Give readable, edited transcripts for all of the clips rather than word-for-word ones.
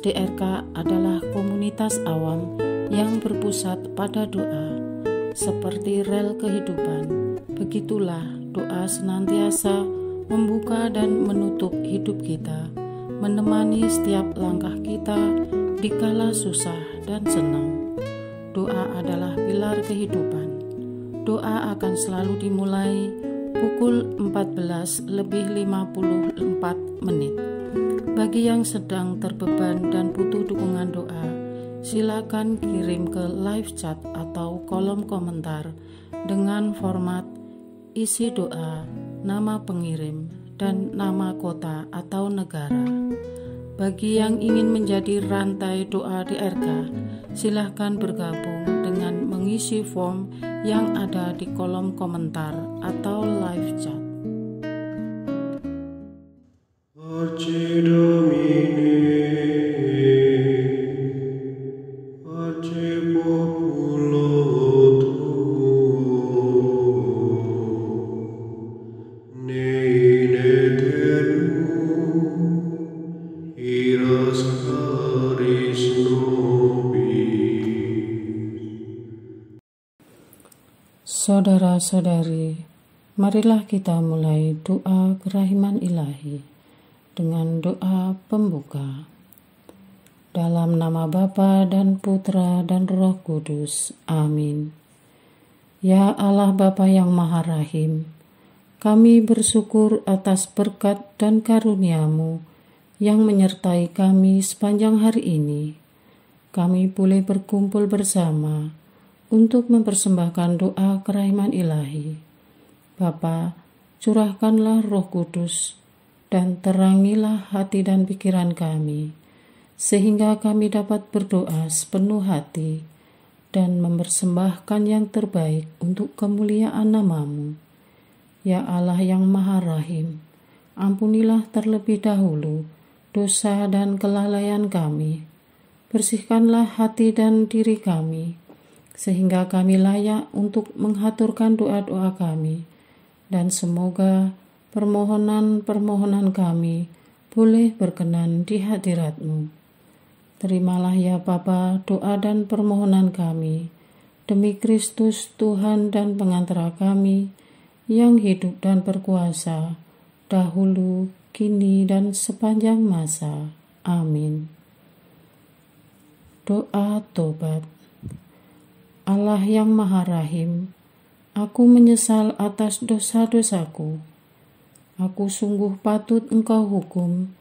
DRK adalah komunitas awam yang berpusat pada doa. Seperti rel kehidupan, begitulah doa senantiasa membuka dan menutup hidup kita, menemani setiap langkah kita di kala susah dan senang. Doa adalah pilar kehidupan. Doa akan selalu dimulai pukul 14:54. Bagi yang sedang terbeban dan butuh dukungan doa, silakan kirim ke live chat atau kolom komentar dengan format isi doa, nama pengirim, dan nama kota atau negara. Bagi yang ingin menjadi rantai doa DRK, silakan bergabung dengan mengisi form yang ada di kolom komentar atau live chat. Pace Domini, pace populo tuo, ne in aeternum, iras caris nobis. Saudara-saudari, marilah kita mulai doa kerahiman ilahi dengan doa pembuka. Dalam nama Bapa dan Putra dan Roh Kudus. Amin. Ya Allah Bapa yang Maha Rahim, kami bersyukur atas berkat dan karunia-Mu yang menyertai kami sepanjang hari ini. Kami boleh berkumpul bersama untuk mempersembahkan doa kerahiman ilahi. Bapa, curahkanlah Roh Kudus dan terangilah hati dan pikiran kami, sehingga kami dapat berdoa sepenuh hati dan mempersembahkan yang terbaik untuk kemuliaan nama-Mu. Ya Allah yang Maha Rahim, ampunilah terlebih dahulu dosa dan kelalaian kami. Bersihkanlah hati dan diri kami, sehingga kami layak untuk menghaturkan doa-doa kami, dan semoga permohonan-permohonan kami boleh berkenan di hadirat-Mu. Terimalah ya Bapa doa dan permohonan kami, demi Kristus Tuhan dan pengantara kami, yang hidup dan berkuasa, dahulu, kini, dan sepanjang masa. Amin. Doa tobat. Allah yang Maha Rahim, aku menyesal atas dosa-dosaku. Aku sungguh patut Engkau hukum,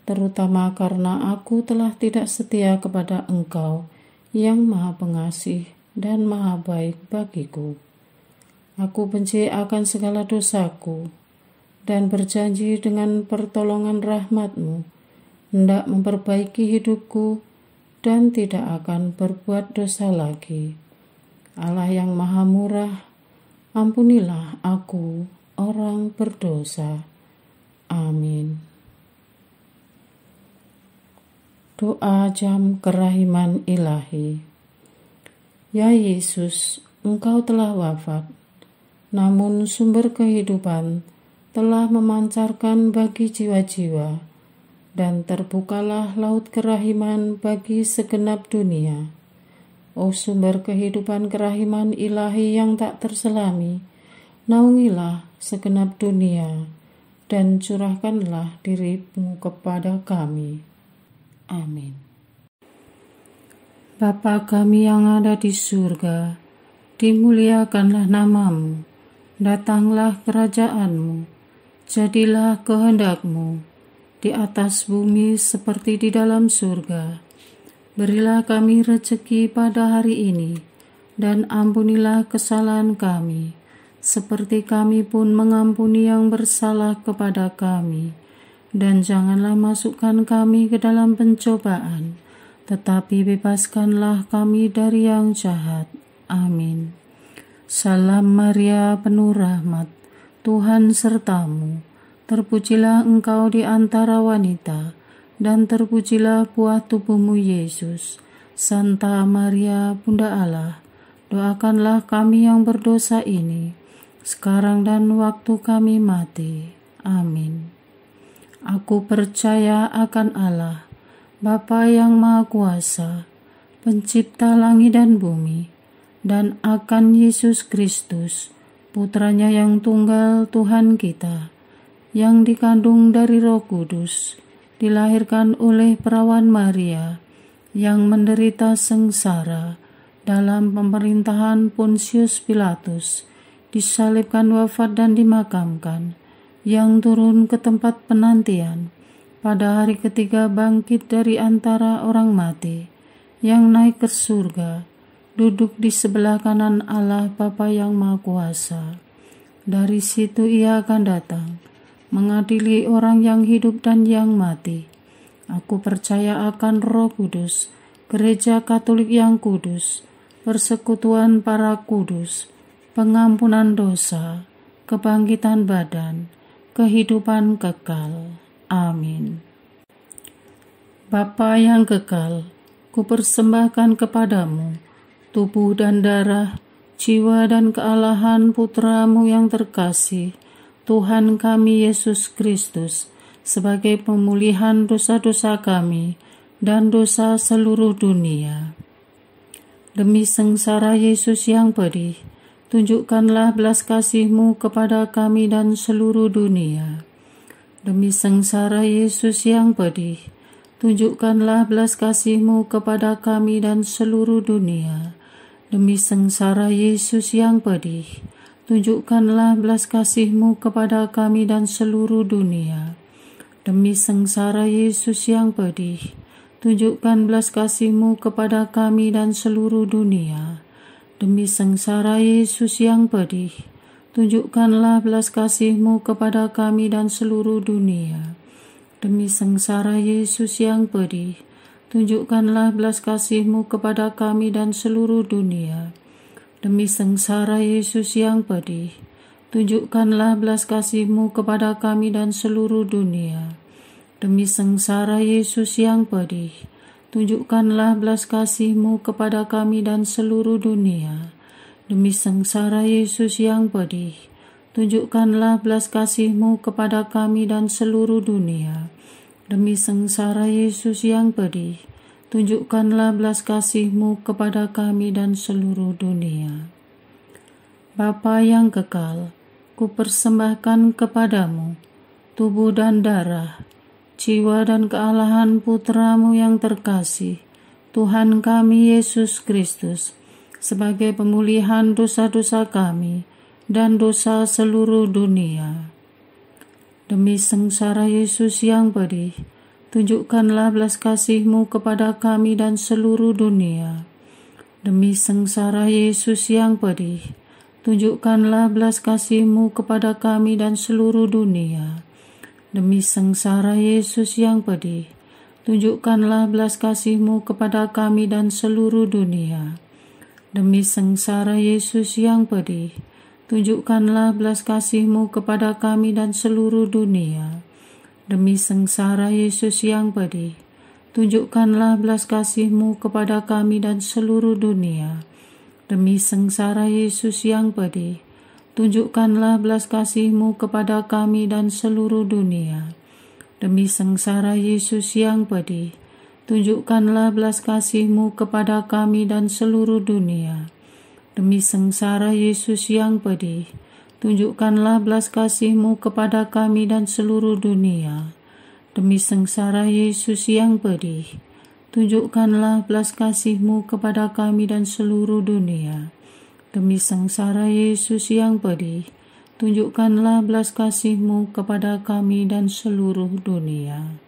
terutama karena aku telah tidak setia kepada Engkau yang Maha Pengasih dan Maha Baik bagiku. Aku benci akan segala dosaku dan berjanji dengan pertolongan rahmat-Mu hendak memperbaiki hidupku dan tidak akan berbuat dosa lagi. Allah yang Maha Murah, ampunilah aku, orang berdosa. Amin. Doa jam kerahiman ilahi. Ya Yesus, Engkau telah wafat, namun sumber kehidupan telah memancarkan bagi jiwa-jiwa, dan terbukalah laut kerahiman bagi segenap dunia. O sumber kehidupan kerahiman ilahi yang tak terselami, naungilah segenap dunia, dan curahkanlah diri-Mu kepada kami. Amin. Bapa kami yang ada di surga, dimuliakanlah nama-Mu, datanglah kerajaan-Mu, jadilah kehendak-Mu, di atas bumi seperti di dalam surga. Berilah kami rezeki pada hari ini, dan ampunilah kesalahan kami, seperti kami pun mengampuni yang bersalah kepada kami. Dan janganlah masukkan kami ke dalam pencobaan, tetapi bebaskanlah kami dari yang jahat. Amin. Salam Maria, penuh rahmat, Tuhan serta-Mu. Terpujilah Engkau di antara wanita, dan terpujilah buah tubuh-Mu Yesus. Santa Maria, Bunda Allah, doakanlah kami yang berdosa ini, sekarang dan waktu kami mati. Amin. Aku percaya akan Allah, Bapa yang Maha Kuasa, Pencipta langit dan bumi, dan akan Yesus Kristus, Putranya yang tunggal Tuhan kita, yang dikandung dari Roh Kudus, dilahirkan oleh perawan Maria, yang menderita sengsara dalam pemerintahan Pontius Pilatus, disalibkan, wafat dan dimakamkan, yang turun ke tempat penantian, pada hari ketiga bangkit dari antara orang mati, yang naik ke surga, duduk di sebelah kanan Allah Bapa yang Maha Kuasa. Dari situ Ia akan datang, mengadili orang yang hidup dan yang mati. Aku percaya akan Roh Kudus, Gereja Katolik yang kudus, persekutuan para kudus, pengampunan dosa, kebangkitan badan, kehidupan kekal. Amin. Bapa yang kekal, kupersembahkan kepadamu tubuh dan darah, jiwa dan kealahan Putra-Mu yang terkasih, Tuhan kami Yesus Kristus, sebagai pemulihan dosa-dosa kami dan dosa seluruh dunia. Demi sengsara Yesus yang pedih, tunjukkanlah belas kasih-Mu kepada kami dan seluruh dunia. Demi sengsara Yesus yang pedih, tunjukkanlah belas kasih-Mu kepada kami dan seluruh dunia. Demi sengsara Yesus yang pedih, tunjukkanlah belas kasih-Mu kepada kami dan seluruh dunia. Demi sengsara Yesus yang pedih, tunjukkan belas kasih-Mu kepada kami dan seluruh dunia. Demi sengsara Yesus yang pedih, tunjukkanlah belas kasih-Mu kepada kami dan seluruh dunia. Demi sengsara Yesus yang pedih, tunjukkanlah belas kasih-Mu kepada kami dan seluruh dunia. Demi sengsara Yesus yang pedih, tunjukkanlah belas kasih-Mu kepada kami dan seluruh dunia. Demi sengsara Yesus yang pedih, tunjukkanlah belas kasih-Mu kepada kami dan seluruh dunia. Demi sengsara Yesus yang pedih, tunjukkanlah belas kasih-Mu kepada kami dan seluruh dunia. Demi sengsara Yesus yang pedih, tunjukkanlah belas kasih-Mu kepada kami dan seluruh dunia. Bapa yang kekal, kupersembahkan kepadamu tubuh dan darah, jiwa dan kealahan Putra-Mu yang terkasih, Tuhan kami Yesus Kristus, sebagai pemulihan dosa-dosa kami dan dosa seluruh dunia. Demi sengsara Yesus yang pedih, tunjukkanlah belas kasih-Mu kepada kami dan seluruh dunia. Demi sengsara Yesus yang pedih, tunjukkanlah belas kasih-Mu kepada kami dan seluruh dunia. Demi sengsara Yesus yang pedih, tunjukkanlah belas kasih-Mu kepada kami dan seluruh dunia. Demi sengsara Yesus yang pedih, tunjukkanlah belas kasih-Mu kepada kami dan seluruh dunia. Demi sengsara Yesus yang pedih, tunjukkanlah belas kasih-Mu kepada kami dan seluruh dunia. Demi sengsara Yesus yang pedih, tunjukkanlah belas kasih-Mu kepada kami dan seluruh dunia. Demi sengsara Yesus yang pedih, tunjukkanlah belas kasih-Mu kepada kami dan seluruh dunia. Demi sengsara Yesus yang pedih, tunjukkanlah belas kasih-Mu kepada kami dan seluruh dunia. Demi sengsara Yesus yang pedih, tunjukkanlah belas kasih-Mu kepada kami dan seluruh dunia. Demi sengsara Yesus yang pedih, tunjukkanlah belas kasih-Mu kepada kami dan seluruh dunia.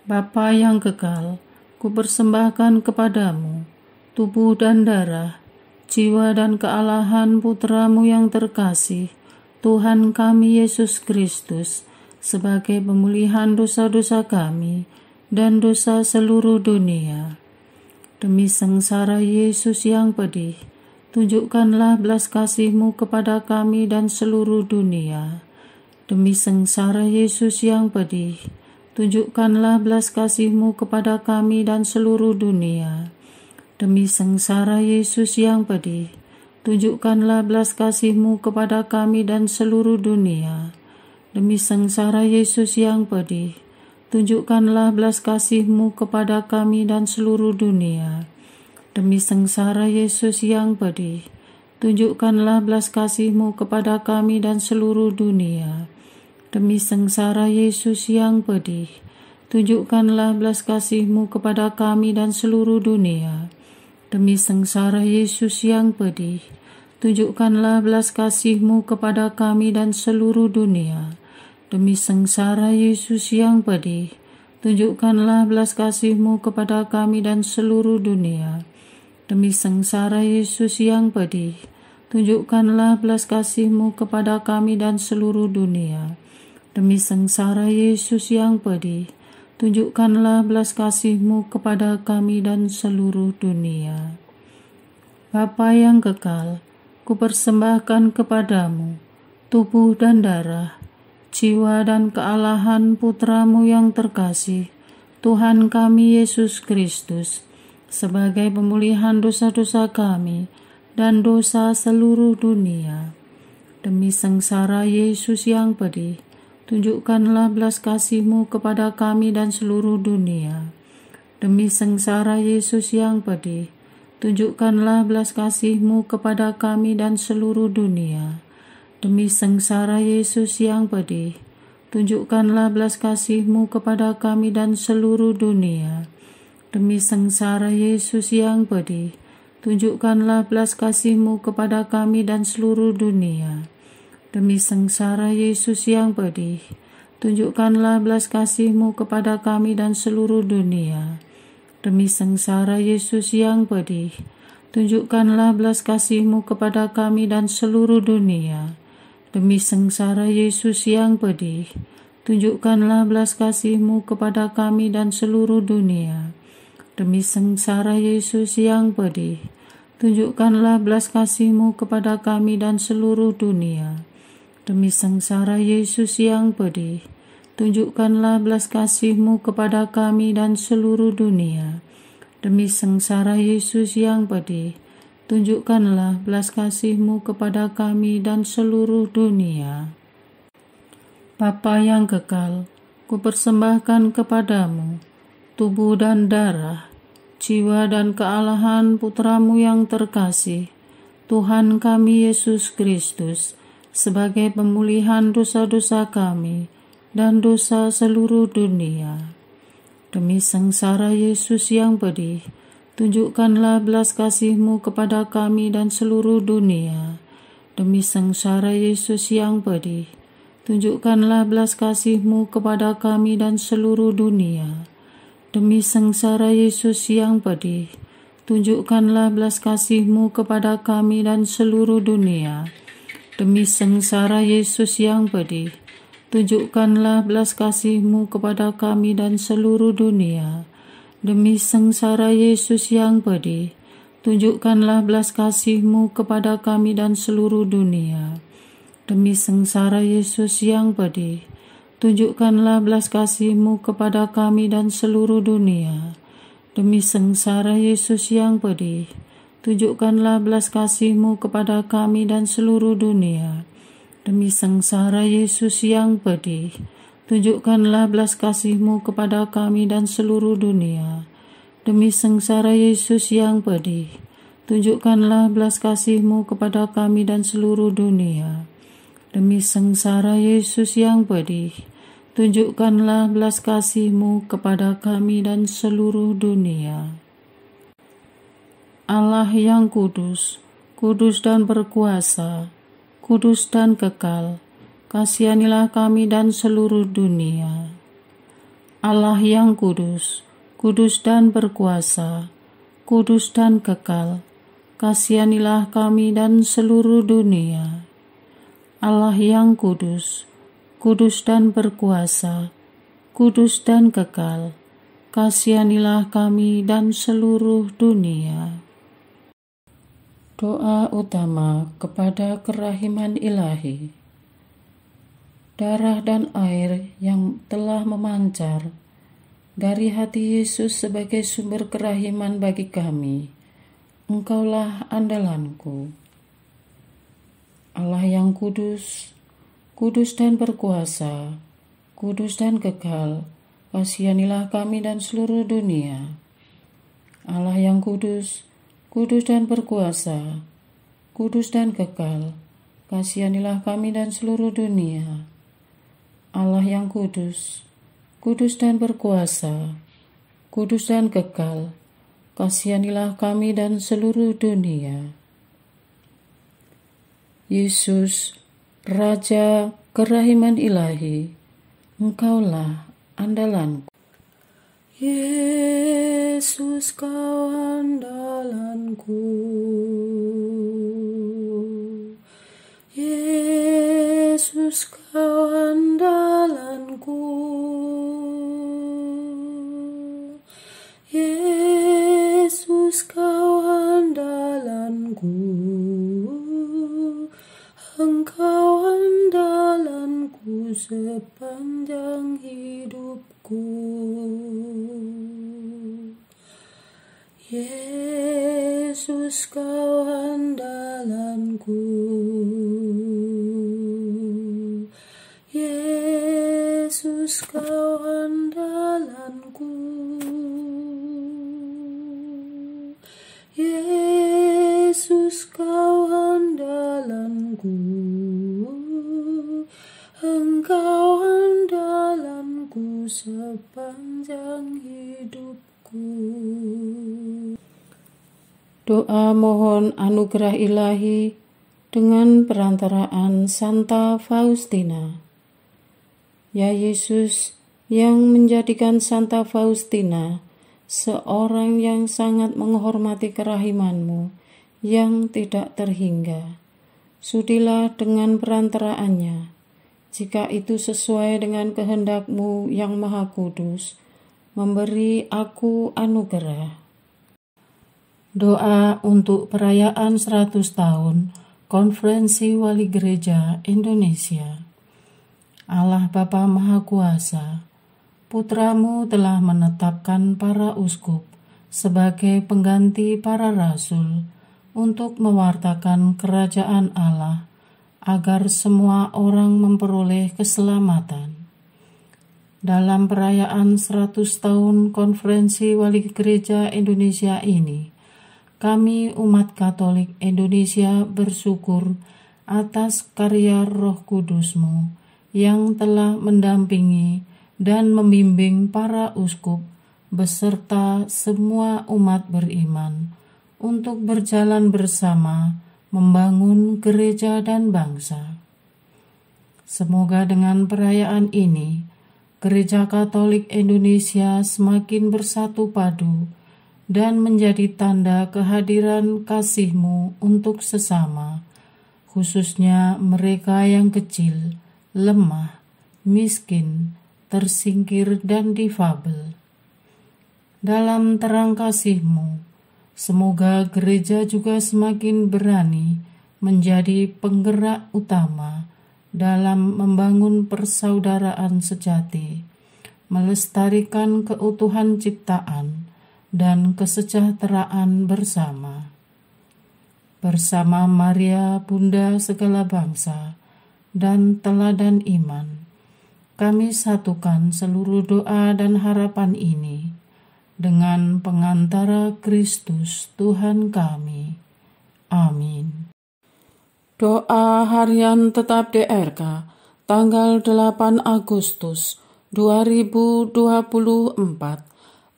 Bapa yang kekal, kupersembahkan kepadamu tubuh dan darah, jiwa dan kealahan Putra-Mu yang terkasih, Tuhan kami Yesus Kristus, sebagai pemulihan dosa-dosa kami dan dosa seluruh dunia. Demi sengsara Yesus yang pedih, tunjukkanlah belas kasih-Mu kepada kami dan seluruh dunia. Demi sengsara Yesus yang pedih, tunjukkanlah belas kasih-Mu kepada kami dan seluruh dunia. Demi sengsara Yesus yang pedih, tunjukkanlah belas kasih-Mu kepada kami dan seluruh dunia. Demi sengsara Yesus yang pedih, tunjukkanlah belas kasih-Mu kepada kami dan seluruh dunia. Demi sengsara Yesus yang pedih, tunjukkanlah belas kasih-Mu kepada kami dan seluruh dunia. Demi sengsara Yesus yang pedih, tunjukkanlah belas kasih-Mu kepada kami dan seluruh dunia. Demi sengsara Yesus yang pedih, tunjukkanlah belas kasih-Mu kepada kami dan seluruh dunia. Demi sengsara Yesus yang pedih, tunjukkanlah belas kasih-Mu kepada kami dan seluruh dunia. Demi sengsara Yesus yang pedih, tunjukkanlah belas kasih-Mu kepada kami dan seluruh dunia. Demi sengsara Yesus yang pedih, tunjukkanlah belas kasih-Mu kepada kami dan seluruh dunia. Bapa yang kekal, kupersembahkan kepadamu tubuh dan darah, jiwa dan kealahan Putra-Mu yang terkasih, Tuhan kami Yesus Kristus, sebagai pemulihan dosa-dosa kami dan dosa seluruh dunia. Demi sengsara Yesus yang pedih, tunjukkanlah belas kasih-Mu kepada kami dan seluruh dunia. Demi sengsara Yesus yang pedih, tunjukkanlah belas kasih-Mu kepada kami dan seluruh dunia. Demi sengsara Yesus yang pedih, tunjukkanlah belas kasih-Mu kepada kami dan seluruh dunia. Demi sengsara Yesus yang pedih, tunjukkanlah belas kasih-Mu kepada kami dan seluruh dunia. Demi sengsara Yesus yang pedih, tunjukkanlah belas kasih-Mu kepada kami dan seluruh dunia. Demi sengsara Yesus yang pedih, tunjukkanlah belas kasih-Mu kepada kami dan seluruh dunia. Demi sengsara Yesus yang pedih, tunjukkanlah belas kasih-Mu kepada kami dan seluruh dunia. Demi sengsara Yesus yang pedih, tunjukkanlah belas kasih-Mu kepada kami dan seluruh dunia. Demi sengsara Yesus yang pedih, tunjukkanlah belas kasih-Mu kepada kami dan seluruh dunia. Demi sengsara Yesus yang pedih, tunjukkanlah belas kasih-Mu kepada kami dan seluruh dunia. Bapa yang kekal, kupersembahkan kepadamu tubuh dan darah, jiwa dan kealahan Putra-Mu yang terkasih, Tuhan kami Yesus Kristus, sebagai pemulihan dosa-dosa kami dan dosa seluruh dunia. Demi sengsara Yesus yang pedih, tunjukkanlah belas kasih-Mu kepada kami dan seluruh dunia. Demi sengsara Yesus yang pedih, tunjukkanlah belas kasih-Mu kepada kami dan seluruh dunia. Demi sengsara Yesus yang pedih, tunjukkanlah belas kasih-Mu kepada kami dan seluruh dunia. Demi sengsara Yesus yang pedih, tunjukkanlah belas kasih-Mu kepada kami dan seluruh dunia. Demi sengsara Yesus yang pedih, tunjukkanlah belas kasih-Mu kepada kami dan seluruh dunia. Demi sengsara Yesus yang pedih, tunjukkanlah belas kasih-Mu kepada kami dan seluruh dunia. Demi sengsara Yesus yang pedih, tunjukkanlah belas kasih-Mu kepada kami dan seluruh dunia. Demi sengsara Yesus yang pedih, tunjukkanlah belas kasih-Mu kepada kami dan seluruh dunia. Demi sengsara Yesus yang pedih, tunjukkanlah belas kasih-Mu kepada kami dan seluruh dunia. Demi sengsara Yesus yang pedih, tunjukkanlah belas kasih-Mu kepada kami dan seluruh dunia. Allah yang kudus, kudus dan berkuasa, kudus dan kekal, kasihanilah kami dan seluruh dunia. Allah yang kudus, kudus dan berkuasa, kudus dan kekal, kasihanilah kami dan seluruh dunia. Allah yang kudus, kudus dan berkuasa, kudus dan kekal, kasihanilah kami dan seluruh dunia. Doa utama kepada kerahiman ilahi. Darah dan air yang telah memancar dari hati Yesus sebagai sumber kerahiman bagi kami, Engkaulah andalanku. Allah yang kudus, kudus dan berkuasa, kudus dan kekal, kasihanilah kami dan seluruh dunia. Allah yang kudus, kudus dan berkuasa, kudus dan kekal, kasihanilah kami dan seluruh dunia. Allah yang kudus, kudus dan berkuasa, kudus dan kekal, kasihanilah kami dan seluruh dunia. Yesus, Raja kerahiman ilahi, Engkaulah andalanku. Yesus, Kau andalanku. Yesus, Kau andalanku. Yesus, Kau andalanku. Engkau andalanku sepanjang hidupku. Yesus, Kau andalanku. Yesus, Kau andalanku. Yesus, Kau andalanku. Engkau andalanku sepanjang hidupku. Doa mohon anugerah ilahi dengan perantaraan Santa Faustina. Ya Yesus, yang menjadikan Santa Faustina seorang yang sangat menghormati kerahiman-Mu yang tidak terhingga, sudilah dengan perantaraannya, jika itu sesuai dengan kehendak-Mu yang maha kudus, memberi aku anugerah. Doa untuk perayaan 100 tahun Konferensi Wali Gereja Indonesia. Allah Bapa Maha Kuasa, Putra-Mu telah menetapkan para uskup sebagai pengganti para rasul untuk mewartakan kerajaan Allah, agar semua orang memperoleh keselamatan. Dalam perayaan 100 tahun Konferensi Wali Gereja Indonesia ini, kami umat Katolik Indonesia bersyukur atas karya Roh Kudus-Mu yang telah mendampingi dan membimbing para uskup beserta semua umat beriman untuk berjalan bersama membangun gereja dan bangsa. Semoga dengan perayaan ini, Gereja Katolik Indonesia semakin bersatu padu dan menjadi tanda kehadiran kasih-Mu untuk sesama, khususnya mereka yang kecil, lemah, miskin, tersingkir, dan difabel. Dalam terang kasih-Mu, semoga gereja juga semakin berani menjadi penggerak utama dalam membangun persaudaraan sejati, melestarikan keutuhan ciptaan, dan kesejahteraan bersama. Bersama Maria, Bunda segala bangsa, dan teladan iman, kami satukan seluruh doa dan harapan ini dengan pengantara Kristus Tuhan kami. Amin. Doa harian tetap DRK tanggal 8 Agustus 2024.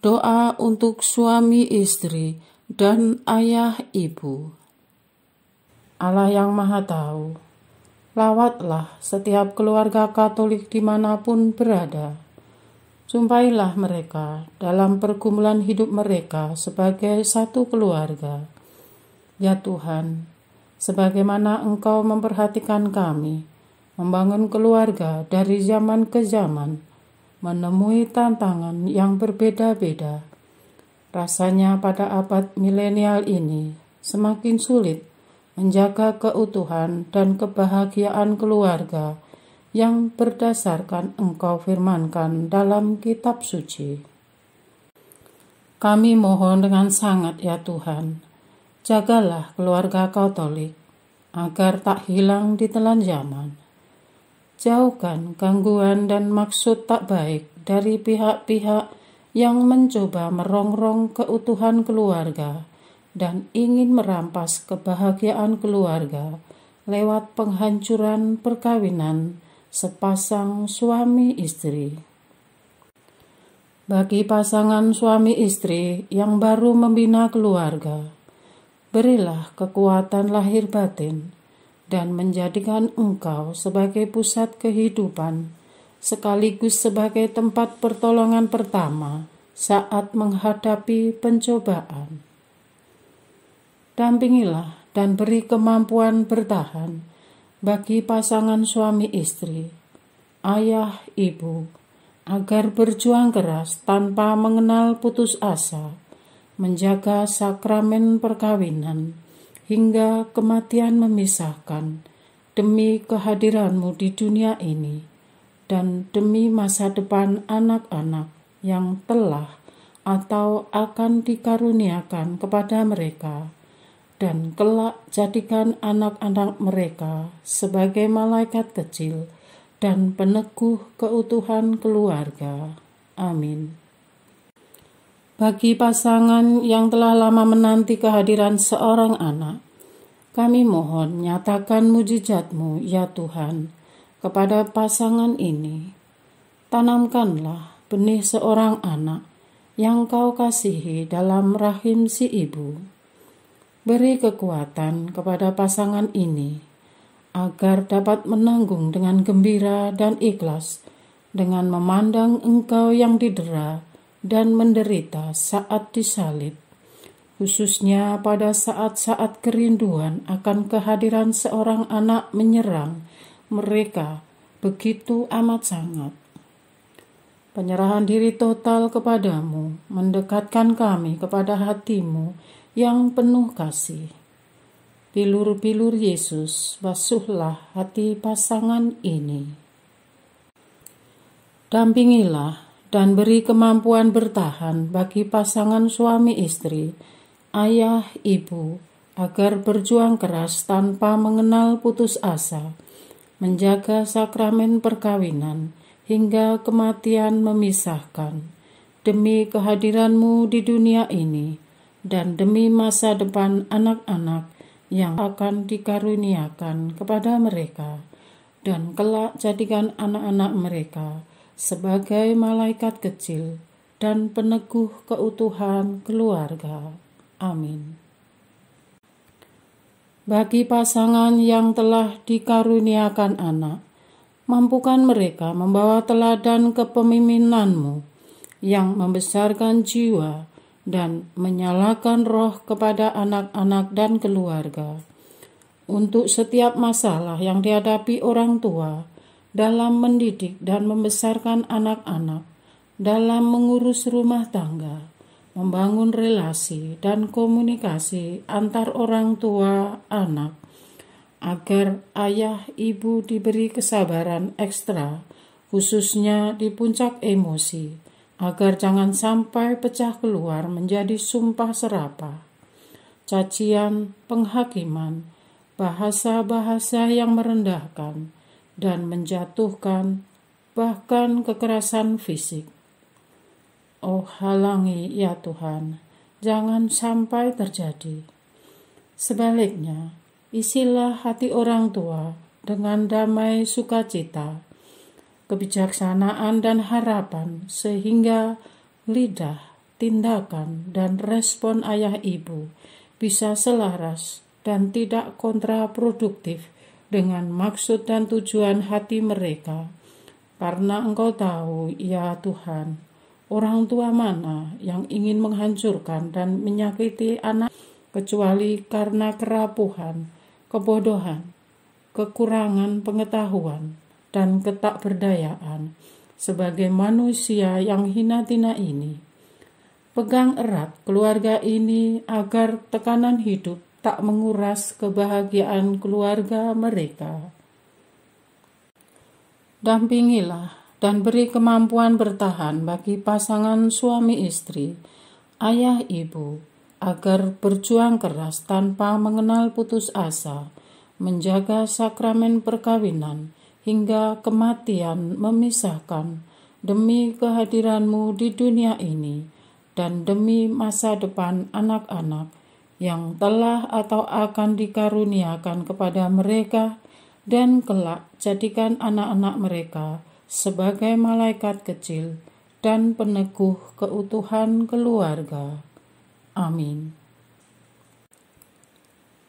Doa untuk suami istri dan ayah ibu. Allah yang Maha Tahu, lawatlah setiap keluarga Katolik dimanapun berada. Jumpailah mereka dalam pergumulan hidup mereka sebagai satu keluarga. Ya Tuhan, sebagaimana Engkau memperhatikan kami, membangun keluarga dari zaman ke zaman, menemui tantangan yang berbeda-beda. Rasanya pada abad milenial ini semakin sulit menjaga keutuhan dan kebahagiaan keluarga yang berdasarkan Engkau firmankan dalam kitab suci. Kami mohon dengan sangat ya Tuhan, jagalah keluarga Katolik agar tak hilang di telan zaman. Jauhkan gangguan dan maksud tak baik dari pihak-pihak yang mencoba merongrong keutuhan keluarga dan ingin merampas kebahagiaan keluarga lewat penghancuran perkawinan sepasang suami istri. Bagi pasangan suami istri yang baru membina keluarga, berilah kekuatan lahir batin dan menjadikan engkau sebagai pusat kehidupan, sekaligus sebagai tempat pertolongan pertama saat menghadapi pencobaan. Dampingilah dan beri kemampuan bertahan bagi pasangan suami istri, ayah, ibu, agar berjuang keras tanpa mengenal putus asa, menjaga sakramen perkawinan hingga kematian memisahkan demi kehadiranmu di dunia ini dan demi masa depan anak-anak yang telah atau akan dikaruniakan kepada mereka, dan kelak jadikan anak-anak mereka sebagai malaikat kecil dan peneguh keutuhan keluarga. Amin. Bagi pasangan yang telah lama menanti kehadiran seorang anak, kami mohon nyatakan mujizat-Mu, ya Tuhan, kepada pasangan ini. Tanamkanlah benih seorang anak yang Kau kasihi dalam rahim si ibu. Beri kekuatan kepada pasangan ini, agar dapat menanggung dengan gembira dan ikhlas, dengan memandang Engkau yang didera dan menderita saat disalib, khususnya pada saat-saat kerinduan akan kehadiran seorang anak menyerang mereka begitu amat sangat. Penyerahan diri total kepadamu mendekatkan kami kepada hati-Mu yang penuh kasih. Bilur-bilur Yesus, basuhlah hati pasangan ini. Dampingilah dan beri kemampuan bertahan bagi pasangan suami istri, ayah, ibu, agar berjuang keras tanpa mengenal putus asa, menjaga sakramen perkawinan hingga kematian memisahkan, demi kehadiran-Mu di dunia ini dan demi masa depan anak-anak yang akan dikaruniakan kepada mereka, dan kelak jadikan anak-anak mereka sebagai malaikat kecil dan peneguh keutuhan keluarga. Amin. Bagi pasangan yang telah dikaruniakan anak, mampukan mereka membawa teladan kepemimpinan-Mu yang membesarkan jiwa dan menyalakan roh kepada anak-anak dan keluarga. Untuk setiap masalah yang dihadapi orang tua dalam mendidik dan membesarkan anak-anak, dalam mengurus rumah tangga, membangun relasi dan komunikasi antar orang tua anak, agar ayah ibu diberi kesabaran ekstra, khususnya di puncak emosi, agar jangan sampai pecah keluar menjadi sumpah serapah, cacian, penghakiman, bahasa-bahasa yang merendahkan dan menjatuhkan, bahkan kekerasan fisik. Oh, halangi ya Tuhan, jangan sampai terjadi. Sebaliknya, isilah hati orang tua dengan damai sukacita, kebijaksanaan dan harapan, sehingga lidah, tindakan, dan respon ayah ibu bisa selaras dan tidak kontraproduktif dengan maksud dan tujuan hati mereka. Karena Engkau tahu, ya Tuhan, orang tua mana yang ingin menghancurkan dan menyakiti anak kecuali karena kerapuhan, kebodohan, kekurangan pengetahuan, dan ketakberdayaan sebagai manusia yang hina-hina ini. Pegang erat keluarga ini agar tekanan hidup tak menguras kebahagiaan keluarga mereka. Dampingilah dan beri kemampuan bertahan bagi pasangan suami istri, ayah ibu, agar berjuang keras tanpa mengenal putus asa, menjaga sakramen perkawinan hingga kematian memisahkan, demi kehadiran-Mu di dunia ini dan demi masa depan anak-anak yang telah atau akan dikaruniakan kepada mereka, dan kelak jadikan anak-anak mereka sebagai malaikat kecil dan peneguh keutuhan keluarga. Amin.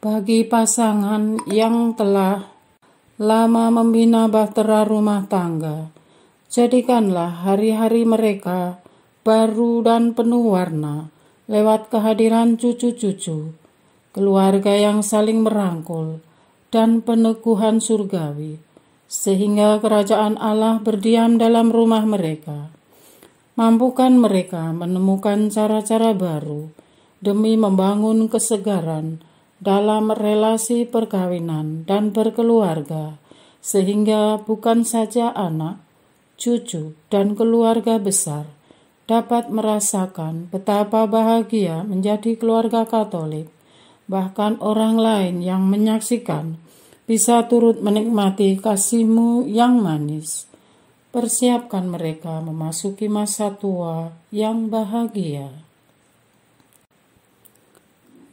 Bagi pasangan yang telah lama membina bahtera rumah tangga, jadikanlah hari-hari mereka baru dan penuh warna lewat kehadiran cucu-cucu, keluarga yang saling merangkul, dan peneguhan surgawi, sehingga kerajaan Allah berdiam dalam rumah mereka. Mampukan mereka menemukan cara-cara baru demi membangun kesegaran dalam relasi perkawinan dan berkeluarga, sehingga bukan saja anak, cucu, dan keluarga besar dapat merasakan betapa bahagia menjadi keluarga Katolik, bahkan orang lain yang menyaksikan bisa turut menikmati kasih-Mu yang manis. Persiapkan mereka memasuki masa tua yang bahagia.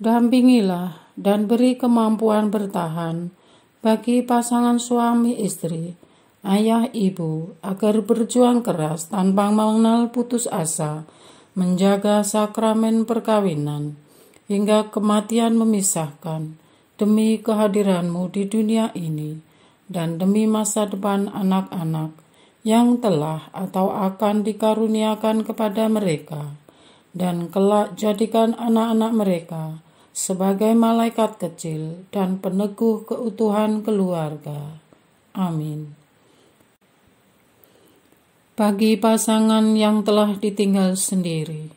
Dampingilah dan beri kemampuan bertahan bagi pasangan suami istri, ayah ibu, agar berjuang keras tanpa mengenal putus asa, menjaga sakramen perkawinan, hingga kematian memisahkan, demi kehadiran-Mu di dunia ini, dan demi masa depan anak-anak yang telah atau akan dikaruniakan kepada mereka, dan kelak jadikan anak-anak mereka sebagai malaikat kecil dan peneguh keutuhan keluarga. Amin. Bagi pasangan yang telah ditinggal sendiri,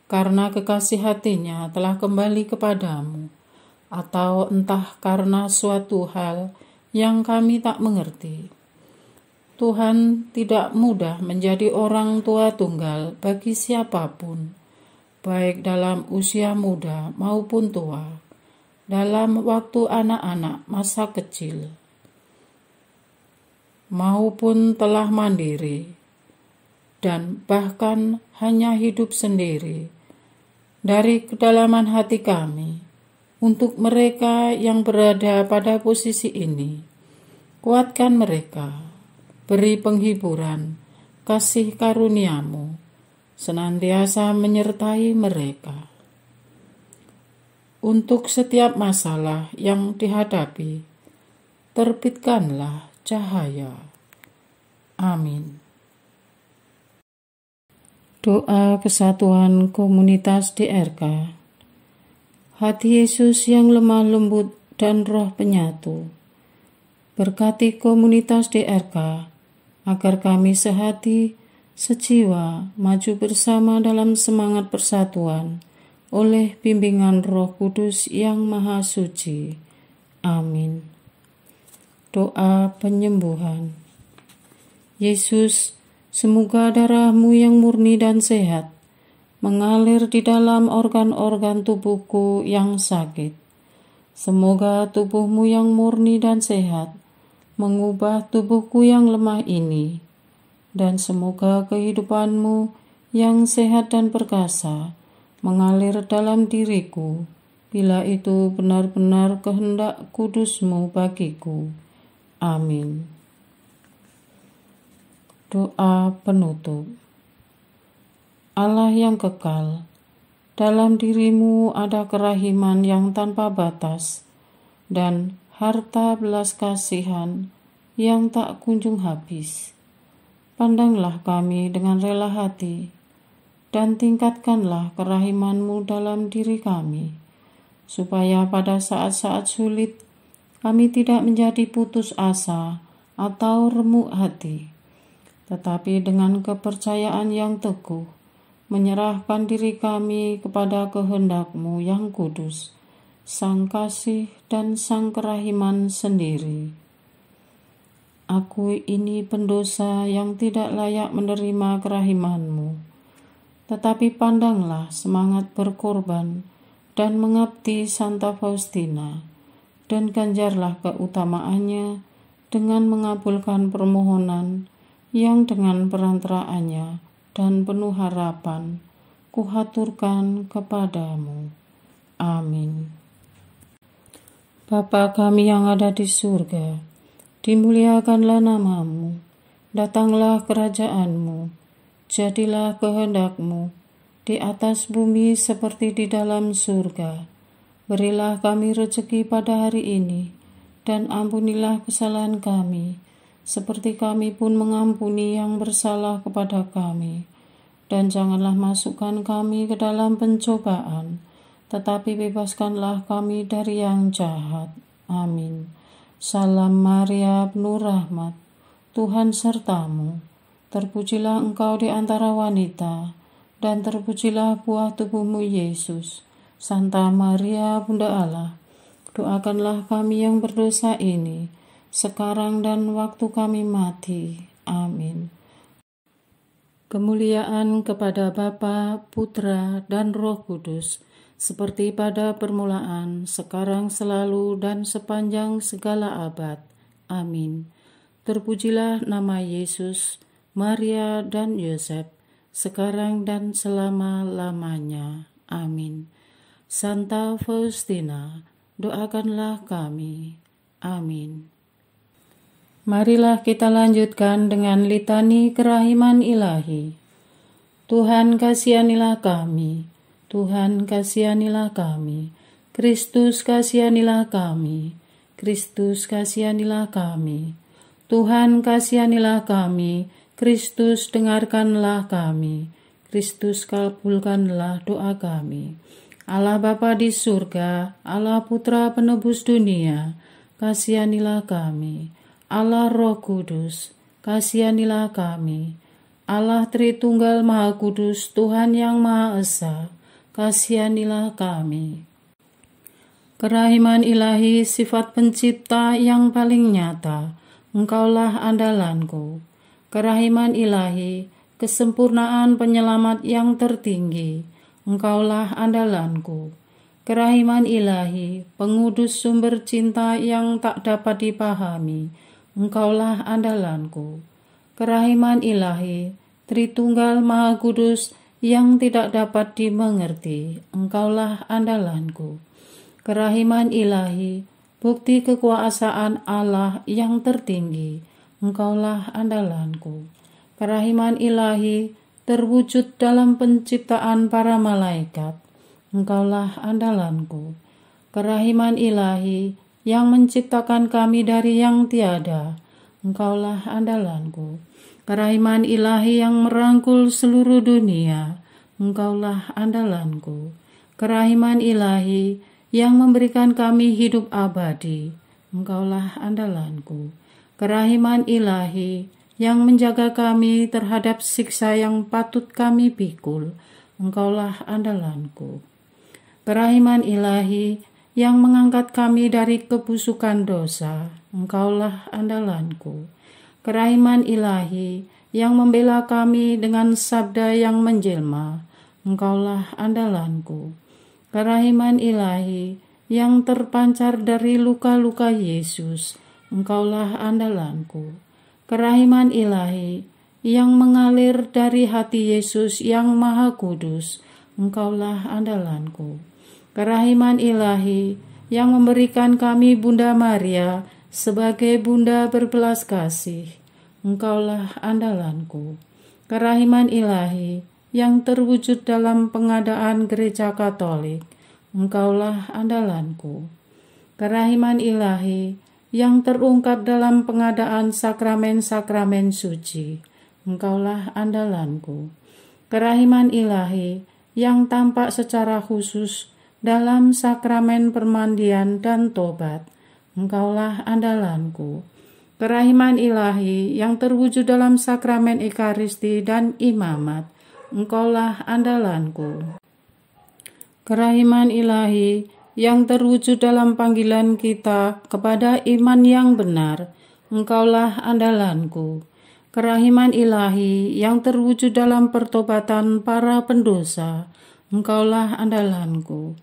karena kekasih hatinya telah kembali kepadamu, atau entah karena suatu hal yang kami tak mengerti, Tuhan tidak mudah menjadi orang tua tunggal bagi siapapun, baik dalam usia muda maupun tua, dalam waktu anak-anak masa kecil, maupun telah mandiri, dan bahkan hanya hidup sendiri. Dari kedalaman hati kami, untuk mereka yang berada pada posisi ini, kuatkan mereka, beri penghiburan, kasih karunia-Mu, senantiasa menyertai mereka. Untuk setiap masalah yang dihadapi, terbitkanlah cahaya. Amin. Doa kesatuan komunitas DRK. Hati Yesus yang lemah lembut dan roh penyatu, berkati komunitas DRK, agar kami sehati, sejiwa, maju bersama dalam semangat persatuan, oleh bimbingan Roh Kudus yang Maha Suci. Amin. Doa penyembuhan. Yesus, semoga darah-Mu yang murni dan sehat mengalir di dalam organ-organ tubuhku yang sakit. Semoga tubuh-Mu yang murni dan sehat mengubah tubuhku yang lemah ini, dan semoga kehidupan-Mu yang sehat dan perkasa mengalir dalam diriku, bila itu benar-benar kehendak kudus-Mu bagiku. Amin. Doa penutup. Allah yang kekal, dalam diri-Mu ada kerahiman yang tanpa batas, dan harta belas kasihan yang tak kunjung habis. Pandanglah kami dengan rela hati, dan tingkatkanlah kerahiman-Mu dalam diri kami, supaya pada saat-saat sulit kami tidak menjadi putus asa atau remuk hati, tetapi dengan kepercayaan yang teguh, menyerahkan diri kami kepada kehendak-Mu yang kudus, Sang Kasih dan Sang Kerahiman sendiri. Aku ini pendosa yang tidak layak menerima kerahiman-Mu, tetapi pandanglah semangat berkorban dan mengabdi Santa Faustina, dan ganjarlah keutamaannya dengan mengabulkan permohonan yang dengan perantaraannya dan penuh harapan kuhaturkan kepadamu. Amin. Bapa kami yang ada di surga, dimuliakanlah namamu, datanglah kerajaanmu, jadilah kehendakmu di atas bumi seperti di dalam surga. Berilah kami rezeki pada hari ini, dan ampunilah kesalahan kami, seperti kami pun mengampuni yang bersalah kepada kami. Dan janganlah masukkan kami ke dalam pencobaan, tetapi bebaskanlah kami dari yang jahat. Amin. Salam Maria, penuh rahmat, Tuhan sertamu. Terpujilah engkau di antara wanita, dan terpujilah buah tubuhmu Yesus. Santa Maria, Bunda Allah, doakanlah kami yang berdosa ini, sekarang dan waktu kami mati. Amin. Kemuliaan kepada Bapa, Putra, dan Roh Kudus, seperti pada permulaan, sekarang, selalu, dan sepanjang segala abad. Amin. Terpujilah nama Yesus, Maria, dan Yosef, sekarang dan selama-lamanya. Amin. Santa Faustina, doakanlah kami. Amin. Marilah kita lanjutkan dengan litani kerahiman ilahi. Tuhan kasihanilah kami, Tuhan kasihanilah kami, Kristus kasihanilah kami, Kristus kasihanilah kami, Tuhan kasihanilah kami, Kristus dengarkanlah kami, Kristus kabulkanlah doa kami. Allah Bapa di surga, Allah Putra penebus dunia, kasihanilah kami. Allah Roh Kudus, kasihanilah kami. Allah Tritunggal Maha Kudus, Tuhan yang Maha Esa, kasihanilah kami. Kerahiman ilahi, sifat pencipta yang paling nyata, engkaulah andalanku. Kerahiman ilahi, kesempurnaan penyelamat yang tertinggi, engkaulah andalanku. Kerahiman ilahi, pengudus sumber cinta yang tak dapat dipahami, engkaulah andalanku. Kerahiman ilahi, Tritunggal Maha Kudus yang tidak dapat dimengerti, engkaulah andalanku. Kerahiman ilahi, bukti kekuasaan Allah yang tertinggi, engkaulah andalanku. Kerahiman ilahi, terwujud dalam penciptaan para malaikat, engkaulah andalanku. Kerahiman ilahi, yang menciptakan kami dari yang tiada, engkaulah andalanku. Kerahiman ilahi yang merangkul seluruh dunia, engkaulah andalanku. Kerahiman ilahi yang memberikan kami hidup abadi, engkaulah andalanku. Kerahiman ilahi yang menjaga kami terhadap siksa yang patut kami pikul, engkaulah andalanku. Kerahiman ilahi yang mengangkat kami dari kebusukan dosa, engkaulah andalanku. Kerahiman ilahi yang membela kami dengan sabda yang menjelma, engkaulah andalanku. Kerahiman ilahi yang terpancar dari luka-luka Yesus, engkaulah andalanku. Kerahiman ilahi yang mengalir dari hati Yesus yang Maha Kudus, engkaulah andalanku. Kerahiman ilahi yang memberikan kami Bunda Maria sebagai bunda berbelas kasih, engkaulah andalanku. Kerahiman ilahi yang terwujud dalam pengadaan gereja Katolik, engkaulah andalanku. Kerahiman ilahi yang terungkap dalam pengadaan sakramen-sakramen suci, engkaulah andalanku. Kerahiman ilahi yang tampak secara khusus dalam sakramen permandian dan tobat, engkaulah andalanku. Kerahiman ilahi yang terwujud dalam sakramen Ekaristi dan imamat, engkaulah andalanku. Kerahiman ilahi yang terwujud dalam panggilan kita kepada iman yang benar, engkaulah andalanku. Kerahiman ilahi yang terwujud dalam pertobatan para pendosa, engkaulah andalanku.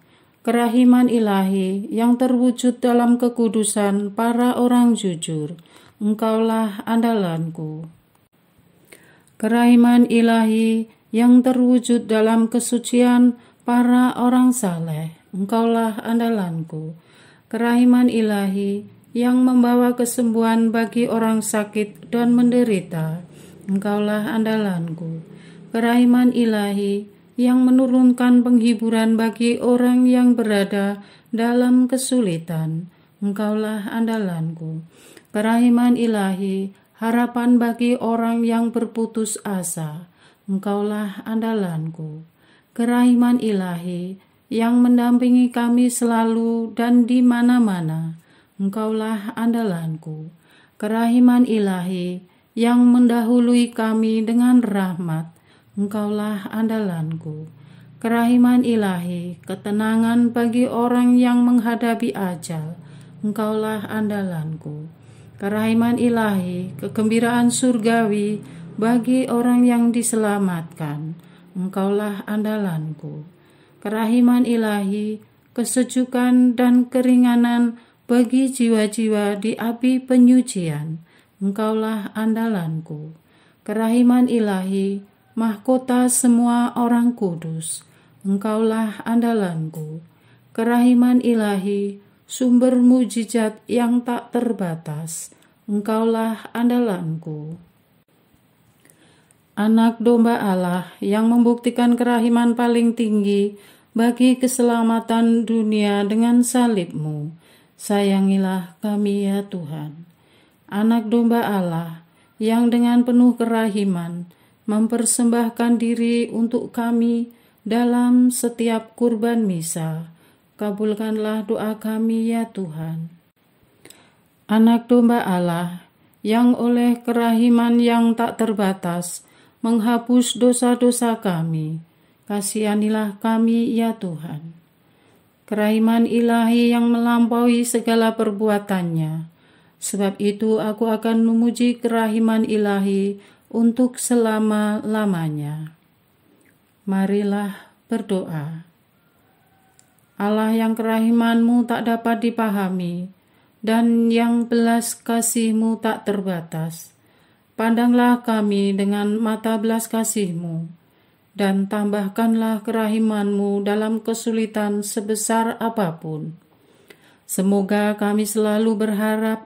Kerahiman ilahi yang terwujud dalam kekudusan para orang jujur, Engkaulah andalanku. Kerahiman ilahi yang terwujud dalam kesucian para orang saleh, Engkaulah andalanku. Kerahiman ilahi yang membawa kesembuhan bagi orang sakit dan menderita, Engkaulah andalanku. Kerahiman ilahi yang menurunkan penghiburan bagi orang yang berada dalam kesulitan, Engkaulah andalanku. Kerahiman ilahi, harapan bagi orang yang berputus asa, Engkaulah andalanku. Kerahiman ilahi yang mendampingi kami selalu dan di mana-mana, Engkaulah andalanku. Kerahiman ilahi yang mendahului kami dengan rahmat, Engkaulah andalanku. Kerahiman ilahi, ketenangan bagi orang yang menghadapi ajal, Engkaulah andalanku. Kerahiman ilahi, kegembiraan surgawi bagi orang yang diselamatkan, Engkaulah andalanku. Kerahiman ilahi, kesejukan dan keringanan bagi jiwa-jiwa di api penyucian, Engkaulah andalanku. Kerahiman ilahi, mahkota semua orang kudus, Engkaulah andalanku. Kerahiman ilahi, sumber mujizat yang tak terbatas, Engkaulah andalanku. Anak domba Allah yang membuktikan kerahiman paling tinggi bagi keselamatan dunia dengan salib-Mu, sayangilah kami ya Tuhan. Anak domba Allah yang dengan penuh kerahiman mempersembahkan diri untuk kami dalam setiap kurban misa, kabulkanlah doa kami ya Tuhan. Anak domba Allah yang oleh kerahiman yang tak terbatas menghapus dosa-dosa kami, kasihanilah kami ya Tuhan. Kerahiman ilahi yang melampaui segala perbuatannya, sebab itu aku akan memuji kerahiman ilahi untuk selama-lamanya. Marilah berdoa. Allah yang kerahiman-Mu tak dapat dipahami, dan yang belas kasih-Mu tak terbatas, pandanglah kami dengan mata belas kasih-Mu, dan tambahkanlah kerahiman-Mu dalam kesulitan sebesar apapun. Semoga kami selalu berharap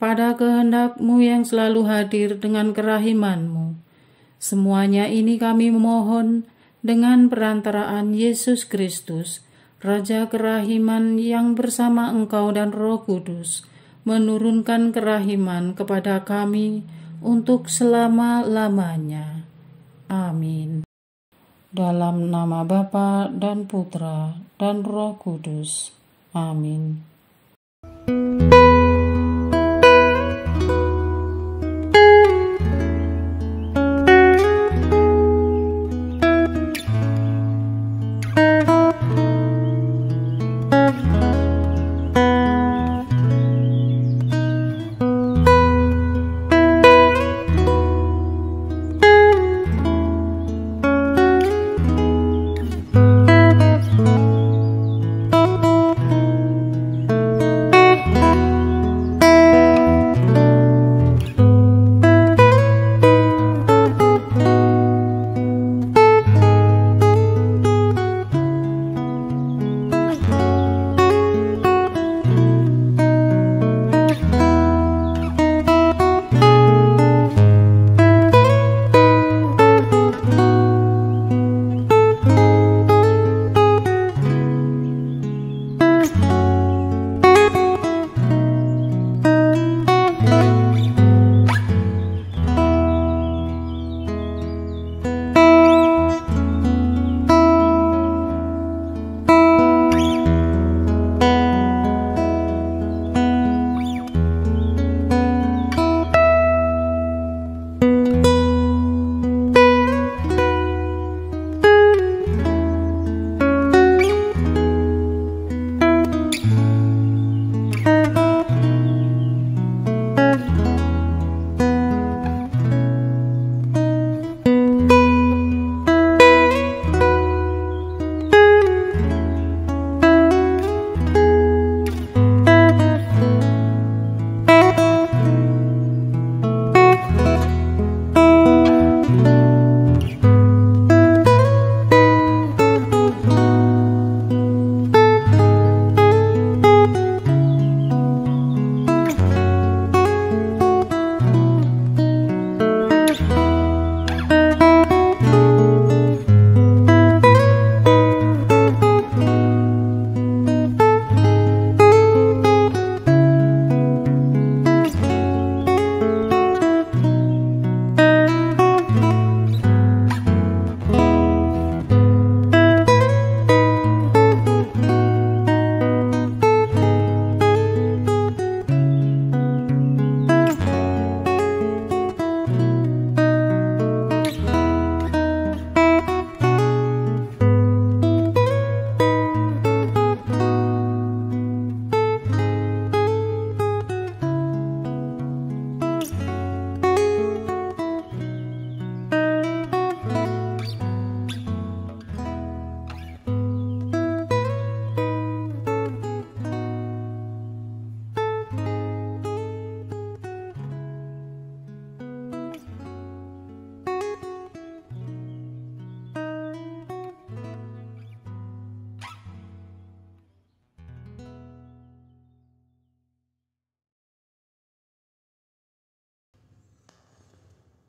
pada kehendak-Mu yang selalu hadir dengan kerahiman-Mu. Semuanya ini kami memohon dengan perantaraan Yesus Kristus, Raja kerahiman yang bersama Engkau dan Roh Kudus menurunkan kerahiman kepada kami untuk selama-lamanya. Amin. Dalam nama Bapa dan Putra dan Roh Kudus. Amin.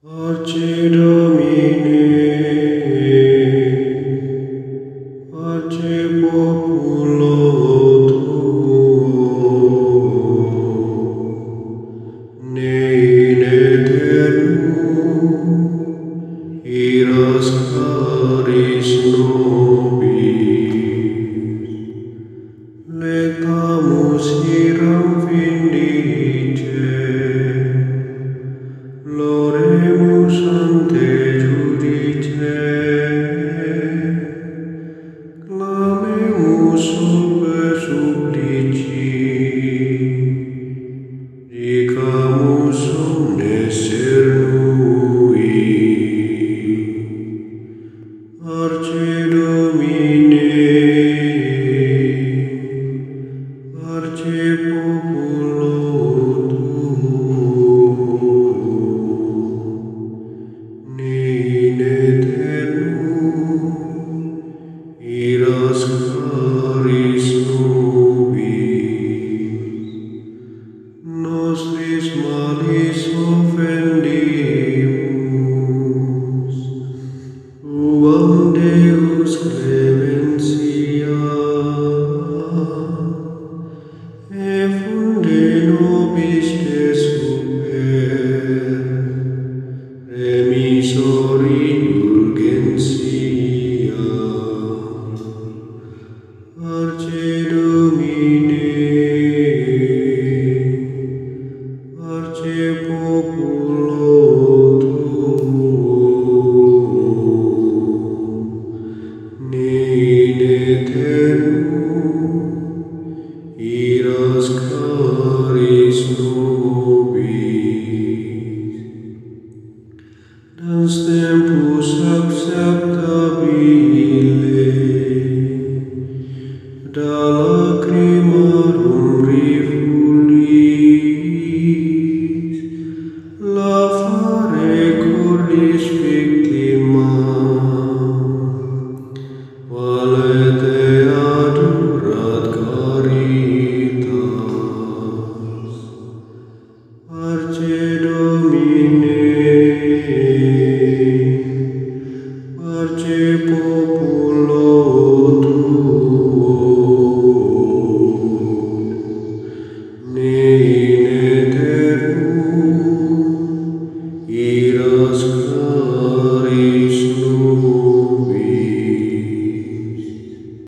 Arce Domine, Arce Populo Tuo, ne in aeternum iras caris nobis, lectamus iram vindice, Loremus ante judice, clamemus sube supplici, dicamus omnes cernui. Arce Domine, Arce Populo in aeternum iras caris nobis, nostris malis offendimus, tuam Deus clementia, e funde nobis te super, remisor indulgentia. Arce Domine, Arce Populo Tuo, ne in aeternum iras caris nobis.